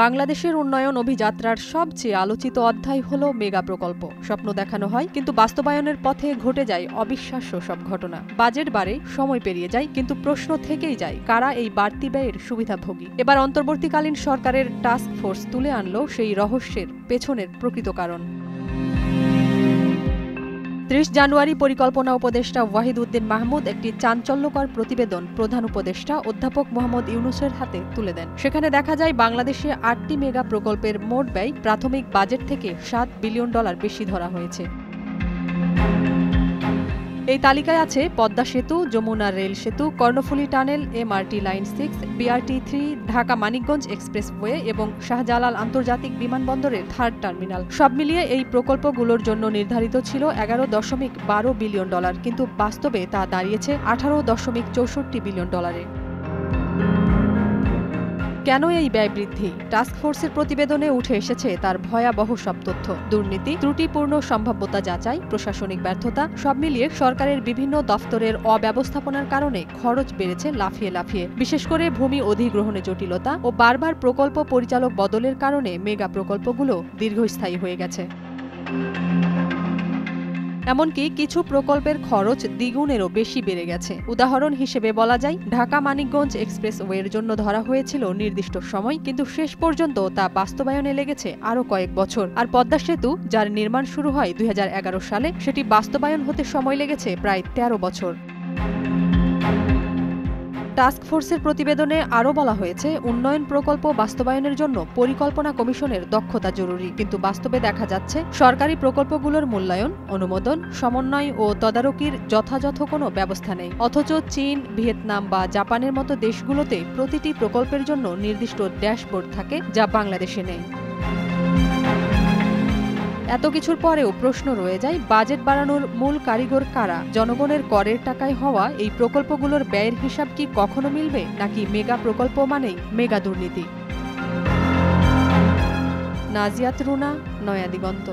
বাংলাদেশের উন্নয়ন অভিযাত্রার সবচেয়ে আলোচিত অধ্যায় হল মেগা প্রকল্প। স্বপ্ন দেখানো হয়, কিন্তু বাস্তবায়নের পথে ঘটে যায় অবিশ্বাস্য সব ঘটনা। বাজেট বাড়ে, সময় পেরিয়ে যায়, কিন্তু প্রশ্ন থেকেই যায় কারা এই বাড়তি ব্যয়ের সুবিধাভোগী। এবার অন্তর্বর্তীকালীন সরকারের টাস্ক ফোর্স তুলে আনল সেই রহস্যের পেছনের প্রকৃত কারণ। ৩০ জানুয়ারি পরিকল্পনা উপদেষ্টা ওয়াহিদ উদ্দিন মাহমুদ একটি চাঞ্চল্যকর প্রতিবেদন প্রধান উপদেষ্টা অধ্যাপক মোহাম্মদ ইউনূসের হাতে তুলে দেন। সেখানে দেখা যায় বাংলাদেশে ৮টি মেগা প্রকল্পের মোট ব্যয় প্রাথমিক বাজেট থেকে $7 বিলিয়ন বেশি ধরা হয়েছে। এই তালিকায় আছে পদ্মা সেতু, যমুনা রেল সেতু, Karnaphuli tunnel, MRT line 6, BRT3, Dhaka Manikganj expressway এবং শাহজালাল আন্তর্জাতিক বিমানবন্দরের 3rd টার্মিনাল। সব মিলিয়ে এই প্রকল্পগুলোর জন্য নির্ধারিত ছিল $11.12 বিলিয়ন, কিন্তু বাস্তবে তা দাঁড়িয়েছে $18.64 বিলিয়ন। কেন এই ব্যয় বৃদ্ধি? টাস্কফোর্সের প্রতিবেদনে উঠে এসেছে তার ভয়াবহ সব তথ্য। দুর্নীতি, ত্রুটিপূর্ণ সম্ভাব্যতা যাচাই, প্রশাসনিক ব্যর্থতা, সব মিলিয়ে সরকারের বিভিন্ন দফতরের অব্যবস্থাপনার কারণে খরচ বেড়েছে লাফিয়ে লাফিয়ে। বিশেষ করে ভূমি অধিগ্রহণে জটিলতা ও বারবার প্রকল্প পরিচালক বদলের কারণে মেগা প্রকল্পগুলো দীর্ঘস্থায়ী হয়ে গেছে। এমনকি কিছু প্রকল্পের খরচ দ্বিগুণেরও বেশি বেড়ে গেছে। উদাহরণ হিসেবে বলা যায়, ঢাকা মানিকগঞ্জ এক্সপ্রেসওয়ের জন্য ধরা হয়েছিল নির্দিষ্ট সময়, কিন্তু শেষ পর্যন্ত তা বাস্তবায়নে লেগেছে আরও কয়েক বছর। আর পদ্মা সেতু, যার নির্মাণ শুরু হয় 2011 সালে, সেটি বাস্তবায়ন হতে সময় লেগেছে প্রায় 13 বছর। টাস্কফোর্সের প্রতিবেদনে আরও বলা হয়েছে, উন্নয়ন প্রকল্প বাস্তবায়নের জন্য পরিকল্পনা কমিশনের দক্ষতা জরুরি, কিন্তু বাস্তবে দেখা যাচ্ছে সরকারি প্রকল্পগুলোর মূল্যায়ন, অনুমোদন, সমন্বয় ও তদারকির যথাযথ কোনো ব্যবস্থা নেই। অথচ চীন, ভিয়েতনাম বা জাপানের মতো দেশগুলোতে প্রতিটি প্রকল্পের জন্য নির্দিষ্ট ড্যাশবোর্ড থাকে, যা বাংলাদেশে নেই। এত কিছুর পরেও প্রশ্ন রয়ে যায়, বাজেট বাড়ানোর মূল কারিগর কারা? জনগণের করের টাকায় হওয়া এই প্রকল্পগুলোর ব্যয়ের হিসাব কি কখনো মিলবে, নাকি মেগা প্রকল্প মানেই মেগা দুর্নীতি? নাজিয়াত রুনা, নয়া দিগন্ত।